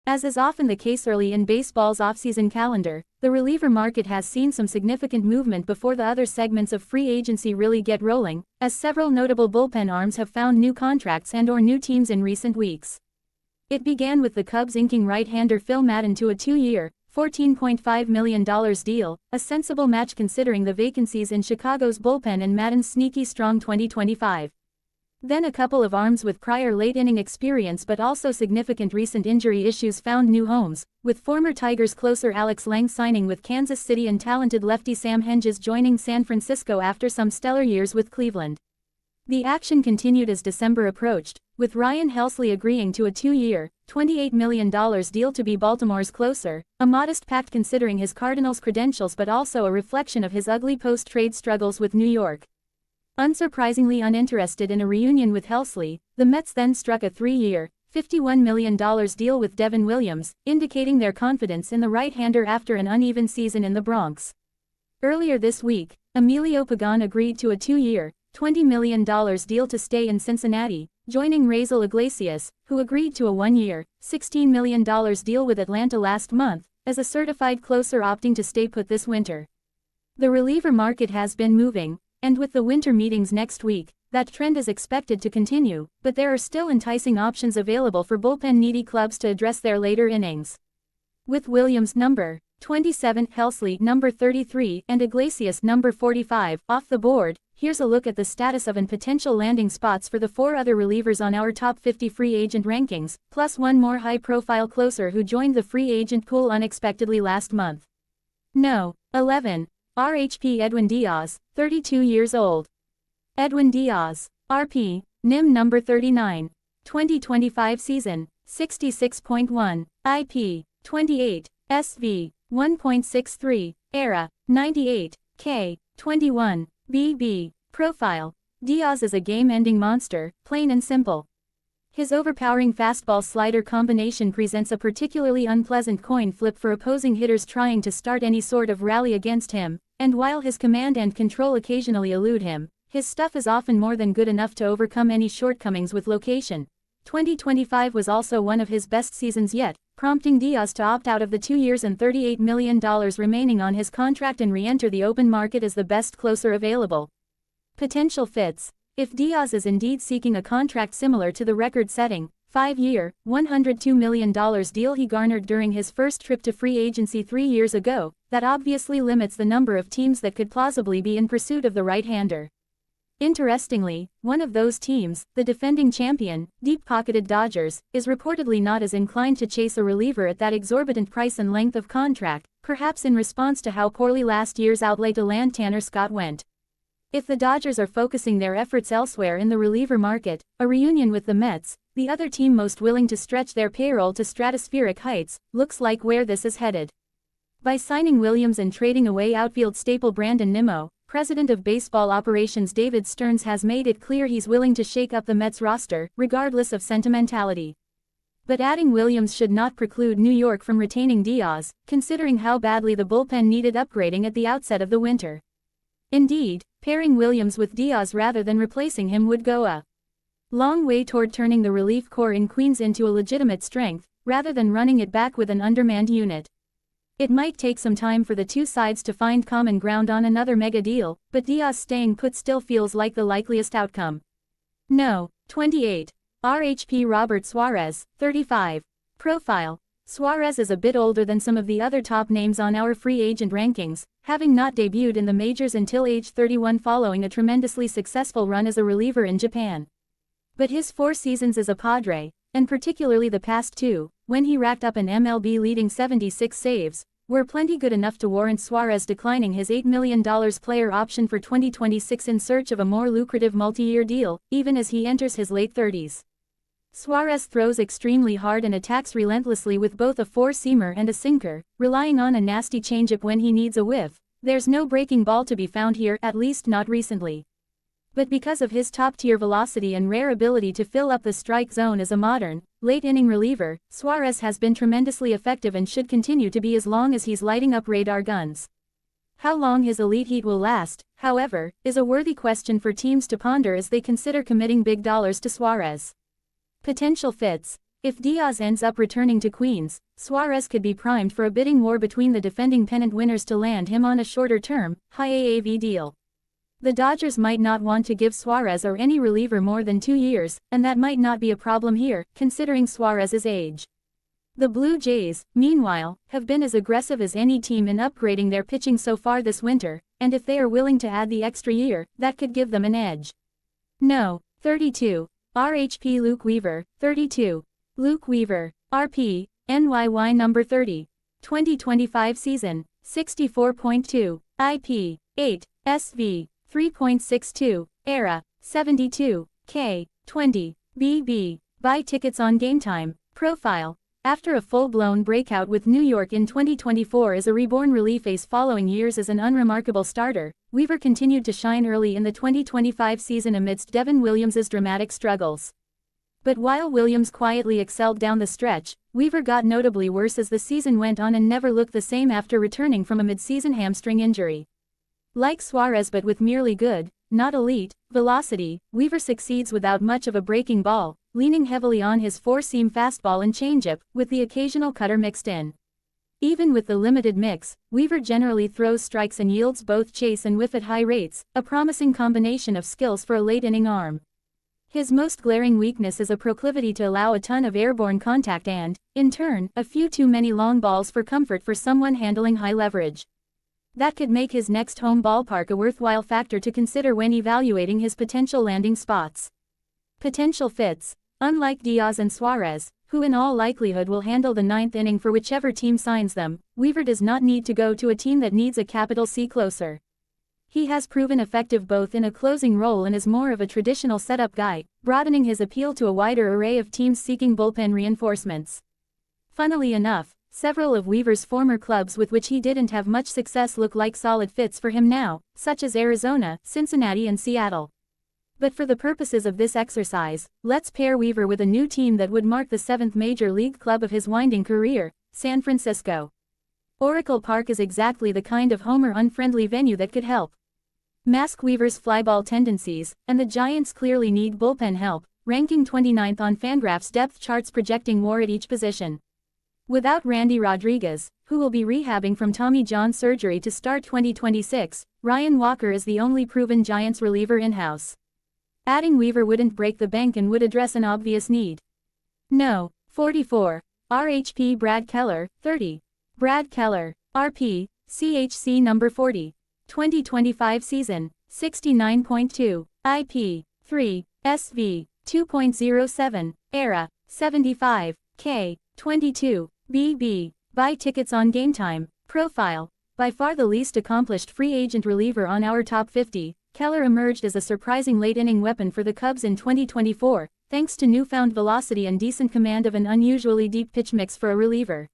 As is often the case early in baseball's offseason calendar, the reliever market has seen some significant movement before the other segments of free agency really get rolling, as several notable bullpen arms have found new contracts and/or new teams in recent weeks. It began with the Cubs inking right-hander Phil Maton to a 2-year, $14.5 million deal, a sensible match considering the vacancies in Chicago's bullpen and Maton's sneaky strong 2025. Then a couple of arms with prior late-inning experience but also significant recent injury issues found new homes, with former Tigers closer Alex Lang signing with Kansas City and talented lefty Sam Henges joining San Francisco after some stellar years with Cleveland. The action continued as December approached, with Ryan Helsley agreeing to a 2-year, $28 million deal to be Baltimore's closer, a modest pact considering his Cardinals credentials but also a reflection of his ugly post-trade struggles with New York. Unsurprisingly uninterested in a reunion with Helsley, the Mets then struck a 3-year, $51 million deal with Devin Williams, indicating their confidence in the right-hander after an uneven season in the Bronx. Earlier this week, Emilio Pagan agreed to a 2-year, $20 million deal to stay in Cincinnati, joining Raisel Iglesias, who agreed to a 1-year, $16 million deal with Atlanta last month, as a certified closer opting to stay put this winter. The reliever market has been moving, and with the winter meetings next week, that trend is expected to continue, but there are still enticing options available for bullpen-needy clubs to address their later innings. With Williams number 27, Helsley number 33, and Iglesias number 45 off the board, here's a look at the status of and potential landing spots for the 4 other relievers on our top 50 free agent rankings, plus one more high-profile closer who joined the free agent pool unexpectedly last month. No. 11. RHP Edwin Díaz, 32 years old. Edwin Díaz, RP, NIM number 39. 2025 season, 66.1, IP, 28, SV, 1.63, ERA, 98, K, 21, BB, Profile. Díaz is a game-ending monster, plain and simple. His overpowering fastball-slider combination presents a particularly unpleasant coin flip for opposing hitters trying to start any sort of rally against him, and while his command and control occasionally elude him, his stuff is often more than good enough to overcome any shortcomings with location. 2025 was also one of his best seasons yet, prompting Díaz to opt out of the 2 years and $38 million remaining on his contract and re-enter the open market as the best closer available. Potential fits. If Díaz is indeed seeking a contract similar to the record-setting, 5-year, $102 million deal he garnered during his first trip to free agency 3 years ago, that obviously limits the number of teams that could plausibly be in pursuit of the right-hander. Interestingly, one of those teams, the defending champion, deep-pocketed Dodgers, is reportedly not as inclined to chase a reliever at that exorbitant price and length of contract, perhaps in response to how poorly last year's outlay to land Tanner Scott went. If the Dodgers are focusing their efforts elsewhere in the reliever market, a reunion with the Mets, the other team most willing to stretch their payroll to stratospheric heights, looks like where this is headed. By signing Williams and trading away outfield staple Brandon Nimmo, President of Baseball Operations David Stearns has made it clear he's willing to shake up the Mets roster, regardless of sentimentality. But adding Williams should not preclude New York from retaining Díaz, considering how badly the bullpen needed upgrading at the outset of the winter. Indeed, pairing Williams with Díaz rather than replacing him would go a long way toward turning the relief corps in Queens into a legitimate strength, rather than running it back with an undermanned unit. It might take some time for the two sides to find common ground on another mega deal, but Díaz staying put still feels like the likeliest outcome. No. 28. RHP Robert Suarez, 35. Profile. Suarez is a bit older than some of the other top names on our free agent rankings, having not debuted in the majors until age 31 following a tremendously successful run as a reliever in Japan. But his 4 seasons as a Padre, and particularly the past 2, when he racked up an MLB leading 76 saves, were plenty good enough to warrant Suarez declining his $8 million player option for 2026 in search of a more lucrative multi-year deal, even as he enters his late 30s. Suarez throws extremely hard and attacks relentlessly with both a 4-seamer and a sinker, relying on a nasty changeup when he needs a whiff. There's no breaking ball to be found here, at least not recently. But because of his top-tier velocity and rare ability to fill up the strike zone as a modern, late-inning reliever, Suarez has been tremendously effective and should continue to be as long as he's lighting up radar guns. How long his elite heat will last, however, is a worthy question for teams to ponder as they consider committing big dollars to Suarez. Potential fits. If Díaz ends up returning to Queens, Suarez could be primed for a bidding war between the defending pennant winners to land him on a shorter-term, high AAV deal. The Dodgers might not want to give Suarez or any reliever more than 2 years, and that might not be a problem here, considering Suarez's age. The Blue Jays, meanwhile, have been as aggressive as any team in upgrading their pitching so far this winter, and if they are willing to add the extra year, that could give them an edge. No. 32. RHP Luke Weaver, 32. Luke Weaver, RP, NYY number 30. 2025 season, 64.2, IP, 8, SV, 3.62, ERA, 72, K, 20, BB, buy tickets on Game Time, profile. After a full-blown breakout with New York in 2024 as a reborn relief ace following years as an unremarkable starter, Weaver continued to shine early in the 2025 season amidst Devin Williams's dramatic struggles. But while Williams quietly excelled down the stretch, Weaver got notably worse as the season went on and never looked the same after returning from a mid-season hamstring injury. Like Suarez but with merely good, not elite, velocity, Weaver succeeds without much of a breaking ball, leaning heavily on his four-seam fastball and changeup, with the occasional cutter mixed in. Even with the limited mix, Weaver generally throws strikes and yields both chase and whiff at high rates, a promising combination of skills for a late-inning arm. His most glaring weakness is a proclivity to allow a ton of airborne contact and, in turn, a few too many long balls for comfort for someone handling high leverage. That could make his next home ballpark a worthwhile factor to consider when evaluating his potential landing spots. Potential fits. Unlike Díaz and Suarez, who in all likelihood will handle the ninth inning for whichever team signs them, Weaver does not need to go to a team that needs a capital C closer. He has proven effective both in a closing role and as more of a traditional setup guy, broadening his appeal to a wider array of teams seeking bullpen reinforcements. Funnily enough, several of Weaver's former clubs with which he didn't have much success look like solid fits for him now, such as Arizona, Cincinnati and Seattle. But for the purposes of this exercise, let's pair Weaver with a new team that would mark the 7th major league club of his winding career, San Francisco. Oracle Park is exactly the kind of homer-unfriendly venue that could help mask Weaver's flyball tendencies, and the Giants clearly need bullpen help, ranking 29th on Fangraphs depth charts projecting WAR at each position. Without Randy Rodriguez, who will be rehabbing from Tommy John surgery to start 2026, Ryan Walker is the only proven Giants reliever in-house. Adding Weaver wouldn't break the bank and would address an obvious need. No. 44. RHP Brad Keller, 30. Brad Keller, RP, CHC number 40. 2025 season, 69.2, IP, 3, SV, 2.07, ERA, 75, K, 22, BB, buy tickets on Game Time, profile. By far the least accomplished free agent reliever on our top 50, Keller emerged as a surprising late-inning weapon for the Cubs in 2024, thanks to newfound velocity and decent command of an unusually deep pitch mix for a reliever.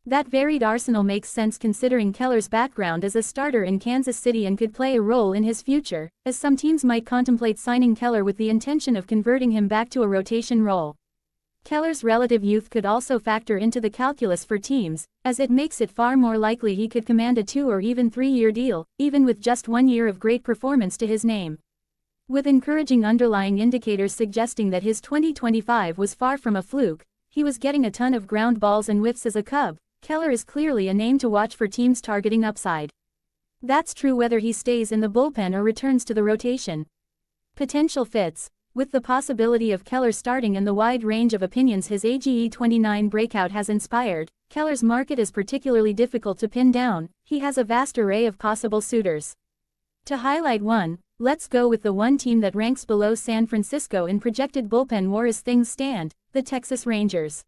That varied arsenal makes sense considering Keller's background as a starter in Kansas City and could play a role in his future, as some teams might contemplate signing Keller with the intention of converting him back to a rotation role. Keller's relative youth could also factor into the calculus for teams, as it makes it far more likely he could command a 2 or even 3-year deal, even with just 1 year of great performance to his name. With encouraging underlying indicators suggesting that his 2025 was far from a fluke, he was getting a ton of ground balls and whiffs as a Cub. Keller is clearly a name to watch for teams targeting upside. That's true whether he stays in the bullpen or returns to the rotation. Potential fits. With the possibility of Keller starting and the wide range of opinions his AGE 29 breakout has inspired, Keller's market is particularly difficult to pin down. He has a vast array of possible suitors. To highlight one, let's go with the one team that ranks below San Francisco in projected bullpen WAR as things stand, the Texas Rangers.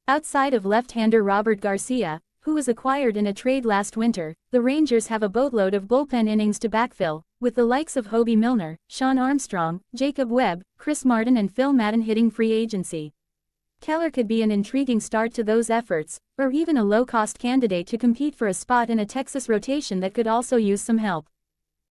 Outside of left-hander Robert Garcia, who was acquired in a trade last winter, the Rangers have a boatload of bullpen innings to backfill, with the likes of Hobie Milner, Sean Armstrong, Jacob Webb, Chris Martin and Phil Madden hitting free agency. Keller could be an intriguing start to those efforts, or even a low-cost candidate to compete for a spot in a Texas rotation that could also use some help.